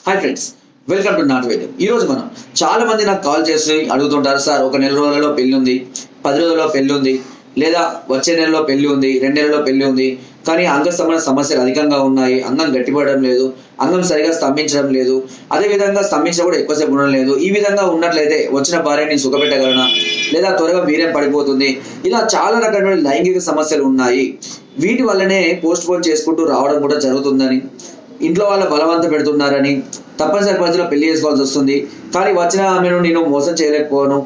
Hi friends, welcome to not వైద్యం. ఈరోజు మనం చాలా మంది నాకు కాల్ చేసి అడుగుతుంటారు, సార్ ఒక నెల రోజులలో పెళ్లి ఉంది, 10 రోజుల్లో పెళ్లి ఉంది, లేదా వచ్చే నెలలో పెళ్లి ఉంది, 2 నెలల్లో పెళ్లి ఉంది, కానీ అంగస్తంభన సమస్యలు అధికంగా ఉన్నాయి, అంగం గట్టిపడడం లేదు, అంగం సరిగా స్తంభించడం లేదు, అదేవిధంగా స్తంభించడం కూడా ఎక్కువసేపు ఉండడం లేదు. ఈ విధంగా ఉన్నట్లయితే వచ్చిన భార్యని సుఖపెట్టగలనా, లేదా త్వరగా వీర్యం పడిపోతుంది, ఇలా చాలా రకాలైన లైంగిక సమస్యలు ఉన్నాయి. వీటి వల్లనే పోస్ట్ పోన్ చేసుకుంటూ రావడం కూడా జరుగుతుందని, ఇంట్లో వాళ్ళ బలవంత పెడుతున్నారని, తప్పనిసరి పరిస్థితిలో పెళ్లి చేసుకోవాల్సి వస్తుంది, కానీ వచ్చిన ఆమెను నేను మోసం చేయలేకపోను,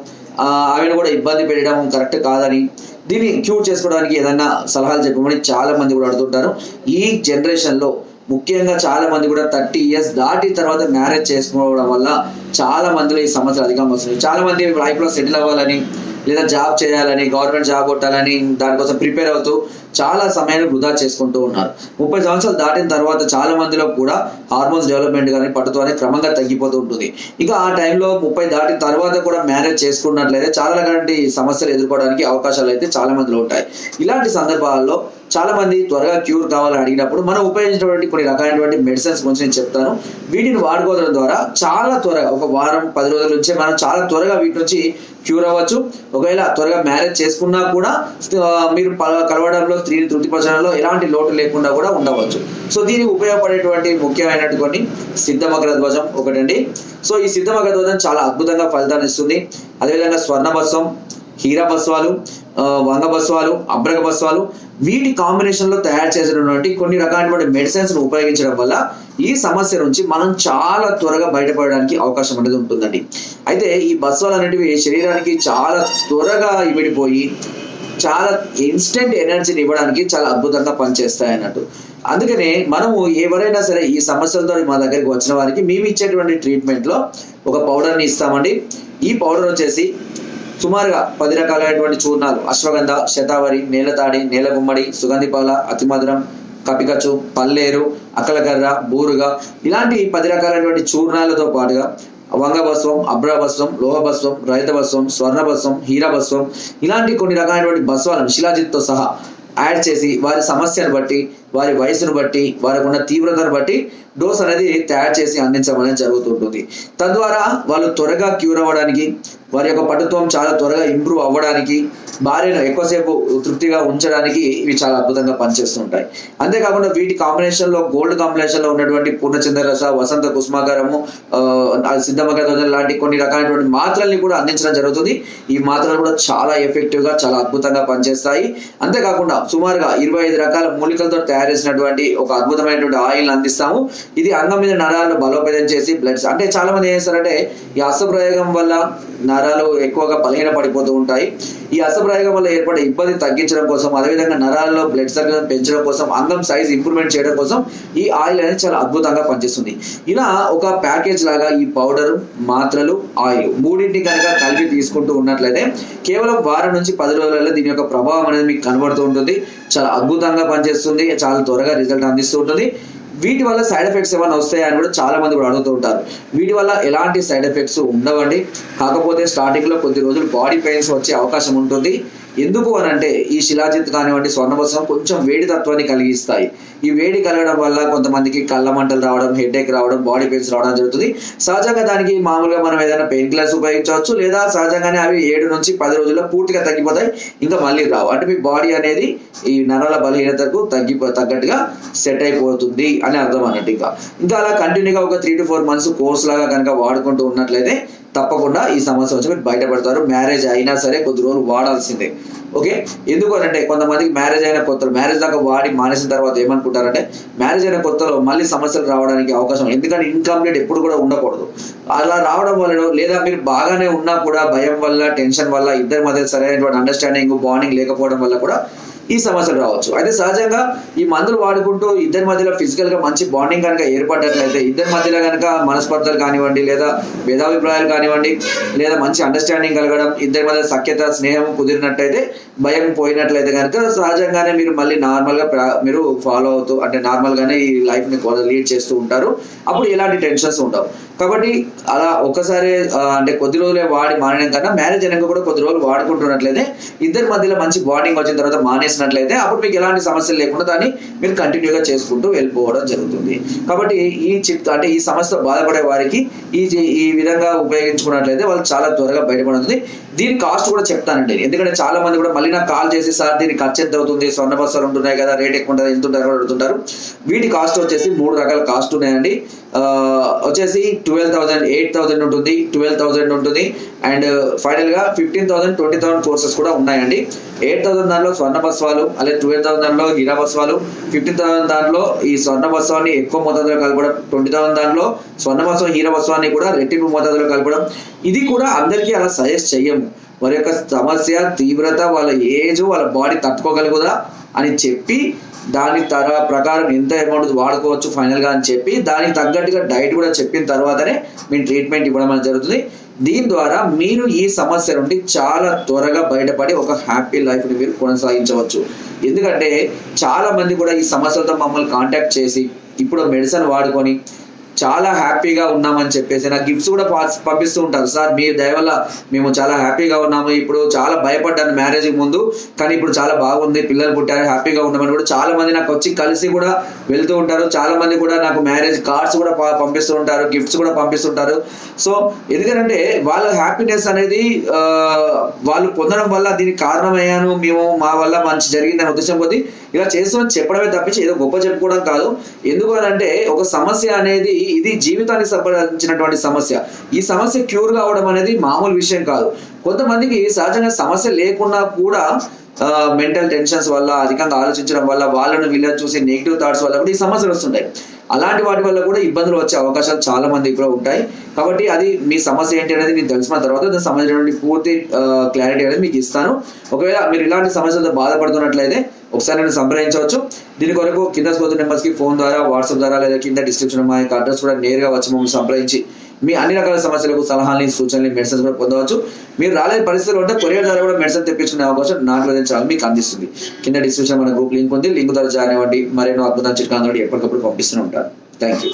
ఆమెను కూడా ఇబ్బంది పెట్టడం కరెక్ట్ కాదని, దీన్ని క్యూర్ చేసుకోవడానికి ఏదైనా సలహాలు చెప్పమని చాలా మంది కూడా అడుగుతుంటారు. ఈ జనరేషన్లో ముఖ్యంగా చాలా మంది కూడా 30 years దాటిన తర్వాత మ్యారేజ్ చేసుకోవడం వల్ల చాలా మందిలో ఈ సమస్యలు అధికంగా వస్తున్నాయి. చాలా మంది లైఫ్లో సెటిల్ అవ్వాలని, లేదా జాబ్ చేయాలని, గవర్నమెంట్ జాబ్ కొట్టాలని దానికోసం ప్రిపేర్ అవుతూ చాలా సమయాన్ని వృధా చేసుకుంటూ ఉన్నారు. 30 సంవత్సరాలు దాటిన తర్వాత చాలా మందిలో కూడా హార్మోన్స్ డెవలప్మెంట్ కానీ పట్టుతో అనేది క్రమంగా తగ్గిపోతూ ఉంటుంది. ఇక ఆ టైంలో 30 దాటిన తర్వాత కూడా మ్యారేజ్ చేసుకున్నట్లయితే చాలా రకాల సమస్యలు ఎదుర్కోవడానికి అవకాశాలు అయితే చాలా మందిలో ఉంటాయి. ఇలాంటి సందర్భాల్లో చాలా మంది త్వరగా క్యూర్ కావాలని అడిగినప్పుడు మనం ఉపయోగించినటువంటి కొన్ని రకాలైనటువంటి మెడిసిన్స్ గురించి నేను చెప్తాను. వీటిని వాడుకోవడం ద్వారా చాలా త్వరగా ఒక వారం 10 రోజుల నుంచే మనం చాలా త్వరగా వీటి నుంచి క్యూర్ అవ్వచ్చు. ఒకవేళ త్వరగా మ్యారేజ్ చేసుకున్నా కూడా మీరు కలవడంలో, స్త్రీని తృప్తిపరచడంలో ఎలాంటి లోటు లేకుండా కూడా ఉండవచ్చు. సో దీనికి ఉపయోగపడేటువంటి ముఖ్యమైనటువంటి సిద్ధమకర ధ్వజం ఒకటండి. సో ఈ సిద్ధమకర ధ్వజం చాలా అద్భుతంగా ఫలితాన్ని ఇస్తుంది. అదేవిధంగా స్వర్ణభస్వం, హీరాభస్వాలు, వంగభస్వాలు, అబ్రగభస్వాలు, వీటి కాంబినేషన్లో తయారు చేసినటువంటి కొన్ని రకాలైనటువంటి మెడిసిన్స్ ఉపయోగించడం వల్ల ఈ సమస్య నుంచి మనం చాలా త్వరగా బయటపడడానికి అవకాశం అనేది ఉంటుందండి. అయితే ఈ భస్వాలు అనేటివి శరీరానికి చాలా త్వరగా ఇమిడిపోయి చాలా ఇన్స్టెంట్ ఎనర్జీని ఇవ్వడానికి చాలా అద్భుతంగా పనిచేస్తాయి అన్నట్టు. అందుకనే మనము ఎవరైనా సరే ఈ సమస్యలతో మా దగ్గరికి వచ్చిన వారికి మేము ఇచ్చేటువంటి ట్రీట్మెంట్లో ఒక పౌడర్ని ఇస్తామండి. ఈ పౌడర్ వచ్చేసి సుమారుగా 10 రకాలైనటువంటి చూర్ణాలు, అశ్వగంధ, శతావరి, నేలతాడి, నేలగుమ్మడి, సుగంధిపాల, అతిమధురం, కపికచు, పల్లేరు, అక్కలకర్ర, బూరుగా, ఇలాంటి 10 రకాలైనటువంటి చూర్ణాలతో పాటుగా వంగభస్వం, అబ్రభస్వం, లోహభస్వం, రహితభస్వం, స్వర్ణభస్వం, హీరాభస్వం, ఇలాంటి కొన్ని రకాలైనటువంటి భస్వాలను శిలాజిత్తో సహా యాడ్ చేసి వారి సమస్యను బట్టి, వారి వయసును బట్టి, వారికి ఉన్న తీవ్రతను బట్టి డోస్ అనేది తయారు చేసి అందించడం జరుగుతుంటుంది. తద్వారా వాళ్ళు త్వరగా క్యూర్ అవ్వడానికి, వారి యొక్క పటుత్వం చాలా త్వరగా ఇంప్రూవ్ అవ్వడానికి, భార్యను ఎక్కువసేపు తృప్తిగా ఉంచడానికి ఇవి చాలా అద్భుతంగా పనిచేస్తుంటాయి. అంతేకాకుండా వీటి కాంబినేషన్లో, గోల్డ్ కాంబినేషన్లో ఉన్నటువంటి పూర్ణచంద్ర రస, వసంత కుసుమాకరము, సిద్ధమకర ధ్వజం లాంటి కొన్ని రకాలైనటువంటి మాత్రల్ని కూడా అందించడం జరుగుతుంది. ఈ మాత్రలు కూడా చాలా ఎఫెక్టివ్గా, చాలా అద్భుతంగా పనిచేస్తాయి. అంతేకాకుండా సుమారుగా 25 రకాల మూలికలతో తయారు చేసినటువంటి ఒక అద్భుతమైనటువంటి ఆయిల్ అందిస్తాము. ఇది అంగం మీద నరాలను బలోపేతం చేసి బ్లడ్స్, అంటే చాలా మంది ఏం చేస్తారంటే ఈ అస్త్రప్రయోగం వల్ల నరాలు ఎక్కువగా బలహీన పడిపోతూ ఉంటాయి. ఈ అస్త్రప్రయోగం వల్ల ఏర్పడే ఇబ్బంది తగ్గించడం కోసం, అదేవిధంగా నరాల్లో బ్లడ్ సర్క్యులేషన్ పెంచడం కోసం, అంగం సైజ్ ఇంప్రూవ్మెంట్ చేయడం కోసం ఈ ఆయిల్ అనేది చాలా అద్భుతంగా పనిచేస్తుంది. ఇలా ఒక ప్యాకేజ్ లాగా ఈ పౌడర్, మాత్రలు, ఆయిల్ మూడింటిని కనుక కలిపి తీసుకుంటూ ఉన్నట్లయితే కేవలం వారం నుంచి 10 రోజులలో దీని యొక్క ప్రభావం అనేది మీకు కనబడుతూ ఉంటుంది. చాలా అద్భుతంగా పనిచేస్తుంది, చాలా త్వరగా రిజల్ట్ అందిస్తూ ఉంటుంది. వీటి వల్ల సైడ్ ఎఫెక్ట్స్ ఏమైనా వస్తాయా అని కూడా చాలా మంది కూడా అడుగుతూ ఉంటారు. వీటి వల్ల ఎలాంటి సైడ్ ఎఫెక్ట్స్ ఉండవండి. కాకపోతే స్టార్టింగ్లో కొద్ది రోజులు బాడీ పెయిన్స్ వచ్చే అవకాశం ఉంటుంది. ఎందుకు అని అంటే ఈ శిలాజిత్ కానివ్వండి, స్వర్ణభస్వం కొంచెం వేడి తత్వాన్ని కలిగిస్తాయి. ఈ వేడి కలగడం వల్ల కొంతమందికి కళ్ళ మంటలు రావడం, హెడేక్ రావడం, బాడీ పెయిన్స్ రావడం జరుగుతుంది. సహజంగా దానికి మామూలుగా మనం ఏదైనా పెయిన్ కిల్లర్స్ ఉపయోగించవచ్చు, లేదా సహజంగానే అవి 7 నుంచి 10 రోజుల్లో పూర్తిగా తగ్గిపోతాయి, ఇంకా మళ్ళీ రావు. అంటే మీ బాడీ అనేది ఈ నరాల బలహీనతకు తగ్గట్టుగా సెట్ అయిపోతుంది అని అర్థం అన్నట్టు. ఇంకా అలా కంటిన్యూగా ఒక 3 to 4 months కోర్స్ లాగా కనుక వాడుకుంటూ ఉన్నట్లయితే తప్పకుండా ఈ సమస్య నుంచి మీరు బయటపడతారు. మ్యారేజ్ అయినా సరే కొద్ది రోజులు వాడాల్సిందే. ఓకే, ఎందుకు అంటే కొంతమందికి మ్యారేజ్ అయిన కొత్తలో, మ్యారేజ్ దాకా వాడి మానేసిన తర్వాత ఏమనుకుంటారంటే మ్యారేజ్ అయిన కొత్తలో మళ్ళీ సమస్యలు రావడానికి అవకాశం, ఎందుకంటే ఇన్కంప్లీట్ ఎప్పుడు కూడా ఉండకూడదు. అలా రావడం వల్ల, లేదా మీరు బాగానే ఉన్నా కూడా భయం వల్ల, టెన్షన్ వల్ల, ఇద్దరి మధ్య సరైనటువంటి అండర్స్టాండింగ్, బాండింగ్ లేకపోవడం వల్ల కూడా ఈ సమస్యలు రావచ్చు. అయితే సహజంగా ఈ మందులు వాడుకుంటూ ఇద్దరి మధ్యలో ఫిజికల్గా మంచి బాండింగ్ కనుక ఏర్పడినట్లయితే, ఇద్దరి మధ్యలో కనుక మనస్పర్ధలు కానివ్వండి, లేదా భేదాభిప్రాయాలు కానివ్వండి, లేదా మంచి అండర్స్టాండింగ్ కలగడం, ఇద్దరి మధ్య సఖ్యత, స్నేహం కుదిరినట్టయితే, భయం పోయినట్లయితే కనుక సహజంగానే మీరు మళ్ళీ నార్మల్గా మీరు ఫాలో అవుతూ, అంటే నార్మల్గానే ఈ లైఫ్ని లీడ్ చేస్తూ ఉంటారు. అప్పుడు ఎలాంటి టెన్షన్స్ ఉండవు. కాబట్టి అలా ఒక్కసారి అంటే కొద్ది రోజులే వాడి మానేయడం కన్నా మ్యారేజ్ అయినాక కూడా కొద్ది రోజులు వాడుకుంటున్నట్లయితే ఇద్దరి మధ్యలో మంచి బాండింగ్ వచ్చిన తర్వాత మానేసి చేసినట్లయితే అప్పుడు మీకు ఎలాంటి సమస్యలు లేకుండా దాన్ని మీరు కంటిన్యూగా చేసుకుంటూ వెళ్ళిపోవడం జరుగుతుంది. కాబట్టి ఈ సమస్యతో బాధపడే వారికి ఈ విధంగా ఉపయోగించుకున్నట్లయితే వాళ్ళు చాలా త్వరగా బయటపడుతుంది. దీని కాస్ట్ కూడా చెప్తానండి, ఎందుకంటే చాలా మంది కూడా మళ్ళీ నాకు కాల్ చేసి సార్ దీని ఖర్చు ఎంత అవుతుంది, స్వర్ణ బస్సాలు ఉంటున్నాయి కదా, రేట్ ఎక్కువ ఉంటుంది, ఎంత ఉంటారు అడుగుతుంటారు. వీటి కాస్ట్ వచ్చేసి 3 రకాల కాస్ట్ ఉన్నాయండి. వచ్చేసి 12,000, 8,000 ఉంటుంది, 12,000 ఉంటుంది, అండ్ ఫైనల్ గా 15,000, 20,000 కోర్సెస్ కూడా ఉన్నాయండి. 8,000 దానిలో స్వర్ణ బస్వాలు, అలాగే 12,000 దానిలో హీరా బస్వాలు, 15,000 దాంట్లో ఈ స్వర్ణ బస్వాన్ని ఎక్కువ మోతాదులో కలపడం, 20,000 దాంట్లో స్వర్ణ బస్వం హీరా బస్వాన్ని కూడా రెట్టింపు మోతాదులో కలపడం. ఇది కూడా అందరికీ అలా సజెస్ట్ చెయ్యము. వారి యొక్క సమస్య తీవ్రత, వాళ్ళ ఏజ్, వాళ్ళ బాడీ తట్టుకోగలుగుదా అని చెప్పి దాని ప్రకారం ఎంత అమౌంట్ వాడుకోవచ్చు ఫైనల్గా అని చెప్పి దానికి తగ్గట్టుగా డైట్ కూడా చెప్పిన తర్వాతనే మేము ట్రీట్మెంట్ ఇవ్వడం అనేది జరుగుతుంది. దీని ద్వారా మీరు ఈ సమస్య నుండి చాలా త్వరగా బయటపడి ఒక హ్యాపీ లైఫ్ని మీరు కొనసాగించవచ్చు. ఎందుకంటే చాలా మంది కూడా ఈ సమస్యలతో మమ్మల్ని కాంటాక్ట్ చేసి ఇప్పుడు మెడిసిన్ వాడుకొని చాలా హ్యాపీగా ఉన్నామని చెప్పేసి నాకు గిఫ్ట్స్ కూడా పంపిస్తూ ఉంటారు. సార్ మీ దయ వల్ల మేము చాలా హ్యాపీగా ఉన్నాము, ఇప్పుడు చాలా భయపడ్డాను మ్యారేజ్ ముందు, కానీ ఇప్పుడు చాలా బాగుంది, పిల్లలు పుట్టారు, హ్యాపీగా ఉన్నామని కూడా చాలా మంది నాకు వచ్చి కలిసి కూడా వెళ్తూ ఉంటారు. చాలా మంది కూడా నాకు మ్యారేజ్ కార్డ్స్ కూడా పంపిస్తూ ఉంటారు, గిఫ్ట్స్ కూడా పంపిస్తుంటారు. సో ఎందుకంటే వాళ్ళ హ్యాపీనెస్ అనేది వాళ్ళు పొందడం వల్ల దీనికి కారణమయ్యాను, మేము మా వల్ల మంచి జరిగిందని ఉద్దేశం కొద్దీ ఇలా చేస్తామని చెప్పడమే తప్పించి ఏదో గొప్ప చెప్పుకోవడం కాదు. ఎందుకు అంటే ఒక సమస్య అనేది ఇది జీవితానికి సంబంధించినటువంటి సమస్య. ఈ సమస్య క్యూర్ కావడం అనేది మామూలు విషయం కాదు. కొంతమందికి సహజంగా సమస్య లేకున్నా కూడా మెంటల్ టెన్షన్స్ వల్ల, అధికంగా ఆలోచించడం వల్ల, వాళ్ళను వీళ్ళని చూసి నెగిటివ్ థాట్స్ వల్ల కూడా ఈ సమస్యలు వస్తుంటాయి. అలాంటి వాటి వల్ల కూడా ఇబ్బందులు వచ్చే అవకాశాలు చాలా మందికి కూడా ఉంటాయి. కాబట్టి అది మీ సమస్య ఏంటి అనేది మీకు తెలిసిన తర్వాత దానికి సంబంధించినటువంటి పూర్తి క్లారిటీ అనేది మీకు ఇస్తాను. ఒకవేళ మీరు ఇలాంటి సమస్యలతో బాధపడుతున్నట్లయితే ఒకసారి నేను సంప్రదించవచ్చు. దీని కొరకు కింద స్పోతున్న నెంబర్స్కి ఫోన్ ద్వారా, వాట్సాప్ ద్వారా, లేదా కింద డిస్క్రిప్షన్ మా యొక్క అడ్రస్ కూడా నేరుగా వచ్చి మమ్మల్ని సంప్రదించి మీ అన్ని రకాల సమస్యలకు సలహాలని, సూచనలు, మెడిసిన్స్ కూడా పొందవచ్చు. మీరు రాలేని పరిస్థితులు ఉంటే కొరియర్ ద్వారా కూడా మెడిసిన్ తెప్పించుకునే అవకాశం నాకు చాలా మీకు అందిస్తుంది. కింద డిస్క్రిప్షన్ మన గ్రూప్ లింక్ ఉంది, లింక్ ద్వారా జాయిన్ అవ్వండి. మరెన్నో అద్భుతాలు చిట్కాలు ఎప్పటికప్పుడు పంపిస్తూనే ఉంటారు. Thank you.